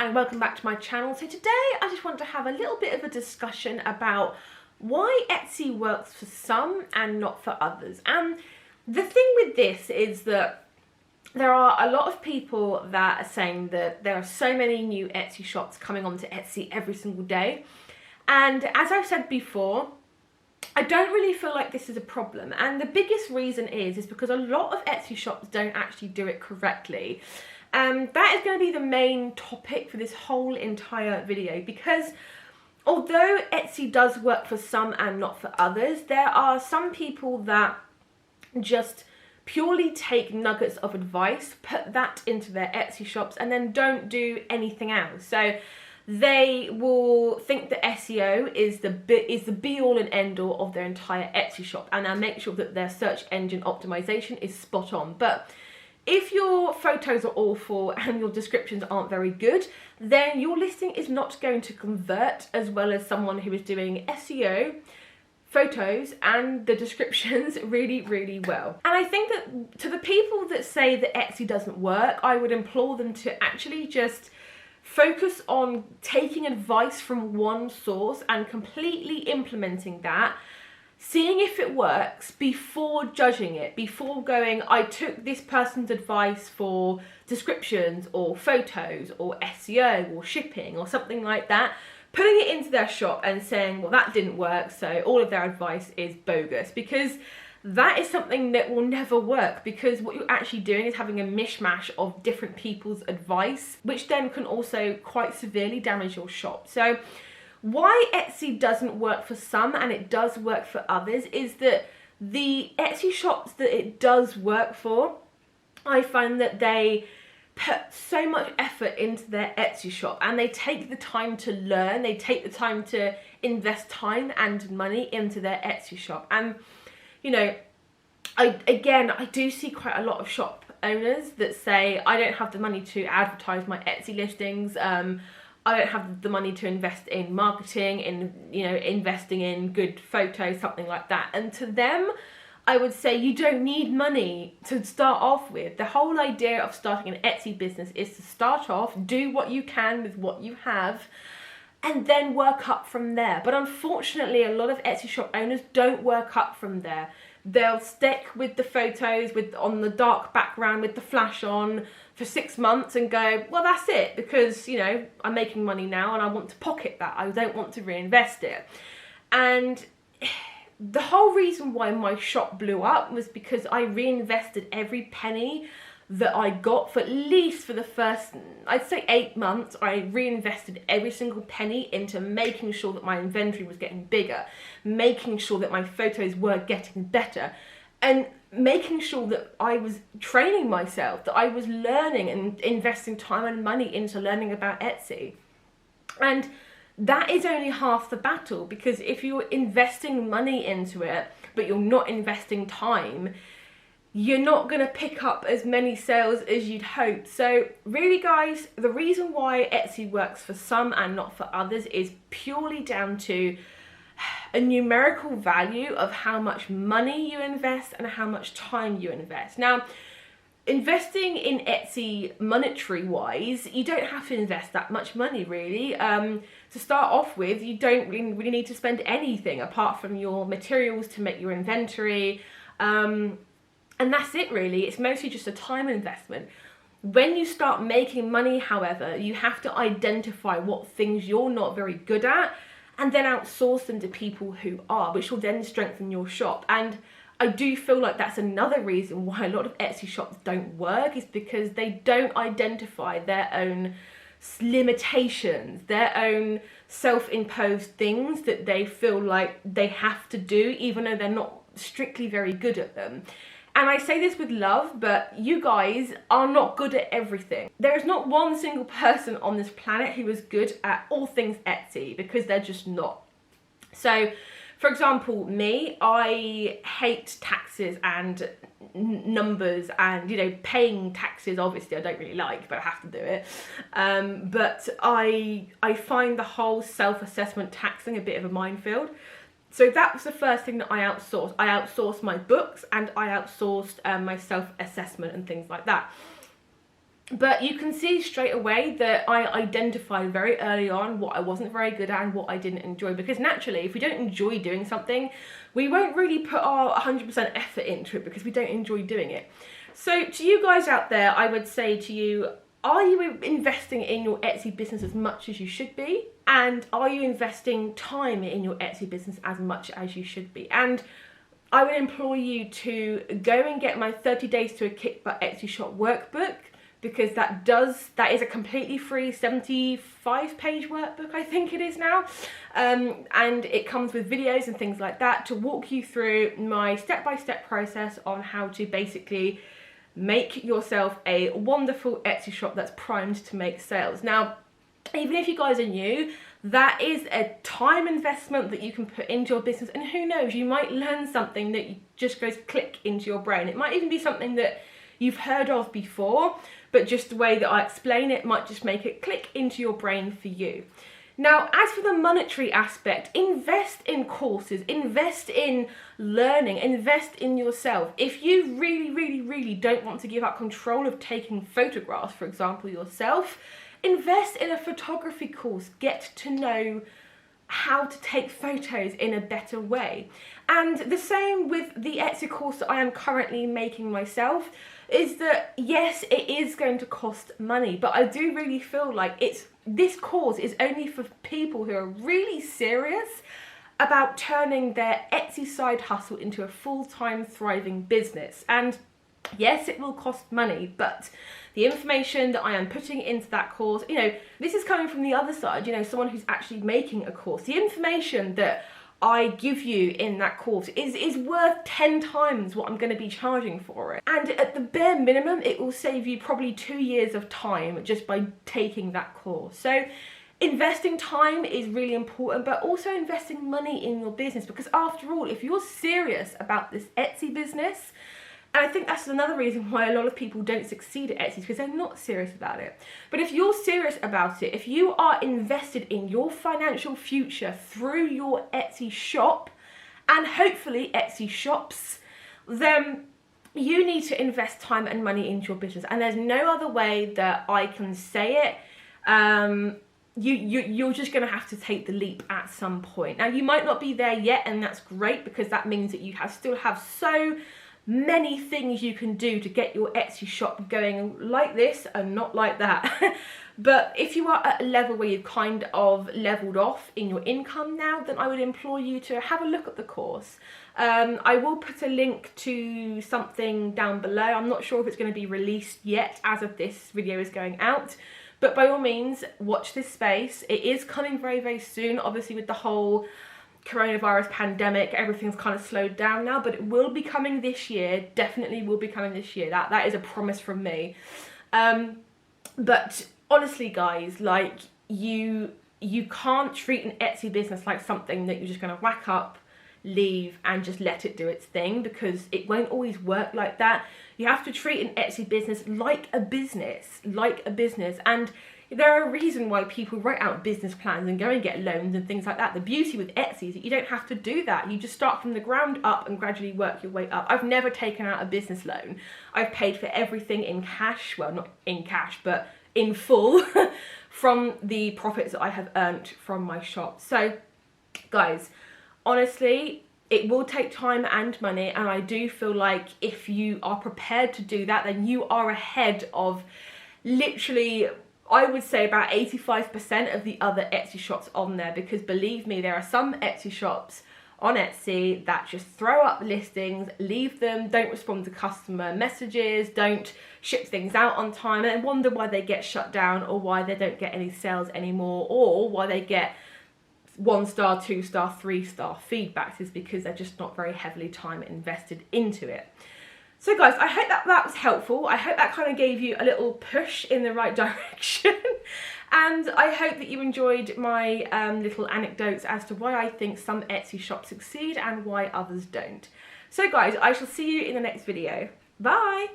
and welcome back to my channel. So today I just want to have a little bit of a discussion about why Etsy works for some and not for others. And the thing with this is that there are a lot of people that are saying that there are so many new Etsy shops coming onto Etsy every single day. And as I've said before, I don't really feel like this is a problem. And the biggest reason is because a lot of Etsy shops don't actually do it correctly. That is going to be the main topic for this whole entire video, because although Etsy does work for some and not for others, there are some people that just purely take nuggets of advice, put that into their Etsy shops, and then don't do anything else. So they will think that SEO is the be all and end all of their entire Etsy shop, and they'll make sure that their search engine optimization is spot on. But if your photos are awful and your descriptions aren't very good, then your listing is not going to convert as well as someone who is doing SEO, photos, and the descriptions really, really well. And I think that to the people that say that Etsy doesn't work, I would implore them to actually just focus on taking advice from one source and completely implementing that, seeing if it works before judging it, before going, I took this person's advice for descriptions or photos or SEO or shipping or something like that, putting it into their shop and saying, well, that didn't work, so all of their advice is bogus, because that is something that will never work, because what you're actually doing is having a mishmash of different people's advice, which then can also quite severely damage your shop. So why Etsy doesn't work for some and it does work for others is that the Etsy shops that it does work for, I find that they put so much effort into their Etsy shop and they take the time to learn, they take the time to invest time and money into their Etsy shop. And you know, I do see quite a lot of shop owners that say, I don't have the money to advertise my Etsy listings, I don't have the money to invest in marketing, investing in good photos, something like that. And to them, I would say you don't need money to start off with. The whole idea of starting an Etsy business is to start off, do what you can with what you have, and then work up from there. But unfortunately, a lot of Etsy shop owners don't work up from there. They'll stick with the photos on the dark background with the flash on for 6 months and go, well, that's it, because, you know, I'm making money now and I want to pocket that. I don't want to reinvest it. And the whole reason why my shop blew up was because I reinvested every penny that I got for at least for the first, I'd say 8 months. I reinvested every single penny into making sure that my inventory was getting bigger, making sure that my photos were getting better, and making sure that I was training myself, that I was learning and investing time and money into learning about Etsy. And that is only half the battle, because if you're investing money into it, but you're not investing time, you're not going to pick up as many sales as you'd hope. So really, guys, the reason why Etsy works for some and not for others is purely down to a numerical value of how much money you invest and how much time you invest. Now, investing in Etsy monetary wise, you don't have to invest that much money really. To start off with, you don't really need to spend anything apart from your materials to make your inventory. And that's it really. It's mostly just a time investment. When you start making money, however, you have to identify what things you're not very good at and then outsource them to people who are, which will then strengthen your shop. And I do feel like that's another reason why a lot of Etsy shops don't work, is because they don't identify their own limitations, their own self-imposed things that they feel like they have to do, even though they're not strictly very good at them. And I say this with love, but you guys are not good at everything. There is not one single person on this planet who is good at all things Etsy, because they're just not. So, for example, me, I hate taxes and numbers and, you know, paying taxes, obviously I don't really like, but I have to do it. But I find the whole self-assessment taxing a bit of a minefield. So that was the first thing that I outsourced. I outsourced my books and I outsourced my self-assessment and things like that. But you can see straight away that I identified very early on what I wasn't very good at and what I didn't enjoy, because naturally if we don't enjoy doing something, we won't really put our 100% effort into it because we don't enjoy doing it. So to you guys out there, I would say to you, are you investing in your Etsy business as much as you should be? And are you investing time in your Etsy business as much as you should be? And I would implore you to go and get my 30 Days to a Kick Butt Etsy Shop workbook, because that is a completely free 75-page workbook, I think it is now. And it comes with videos and things like that to walk you through my step-by-step process on how to basically make yourself a wonderful Etsy shop that's primed to make sales. Now, even if you guys are new, that is a time investment that you can put into your business, and who knows, you might learn something that just goes click into your brain. It might even be something that you've heard of before, but just the way that I explain it might just make it click into your brain for you. Now, as for the monetary aspect, invest in courses, invest in learning, invest in yourself. If you really don't want to give up control of taking photographs, for example, yourself, invest in a photography course. Get to know how to take photos in a better way. And the same with the Etsy course that I am currently making myself, is that yes, it is going to cost money, but I do really feel like this course is only for people who are really serious about turning their Etsy side hustle into a full-time thriving business. And yes, it will cost money, but the information that I am putting into that course, you know, this is coming from the other side, you know, someone who's actually making a course. The information that I give you in that course is worth 10 times what I'm going to be charging for it. And at the bare minimum, it will save you probably 2 years of time just by taking that course. So investing time is really important, but also investing money in your business, because after all, if you're serious about this Etsy business, and I think that's another reason why a lot of people don't succeed at Etsy, because they're not serious about it. But if you're serious about it, if you are invested in your financial future through your Etsy shop, and hopefully Etsy shops, then you need to invest time and money into your business. And there's no other way that I can say it. You're just going to have to take the leap at some point. Now, you might not be there yet, and that's great, because that means that you still have so many things you can do to get your Etsy shop going like this and not like that. But if you are at a level where you've kind of leveled off in your income now, then I would implore you to have a look at the course. I will put a link to something down below. I'm not sure if it's going to be released yet as of this video is going out, but by all means, watch this space. It is coming very soon. Obviously, with the whole coronavirus pandemic, everything's kind of slowed down now, but it will be coming this year. Definitely will be coming this year. That is a promise from me. But honestly, guys, like you can't treat an Etsy business like something that you're just going to whack up, leave, and just let it do its thing, because it won't always work like that. You have to treat an Etsy business like a business, and there are a reason why people write out business plans and go and get loans and things like that. The beauty with Etsy is that you don't have to do that. You just start from the ground up and gradually work your way up. I've never taken out a business loan. I've paid for everything in cash, well, not in cash, but in full from the profits that I have earned from my shop. So guys, honestly, it will take time and money, and I do feel like if you are prepared to do that, then you are ahead of literally, I would say, about 85% of the other Etsy shops on there, because believe me, there are some Etsy shops on Etsy that just throw up listings, leave them, don't respond to customer messages, don't ship things out on time, and wonder why they get shut down, or why they don't get any sales anymore, or why they get 1-star, 2-star, 3-star feedbacks. Is because they're just not very heavily time invested into it. So guys, I hope that was helpful. I hope that kind of gave you a little push in the right direction. And I hope that you enjoyed my little anecdotes as to why I think some Etsy shops succeed and why others don't. So guys, I shall see you in the next video. Bye!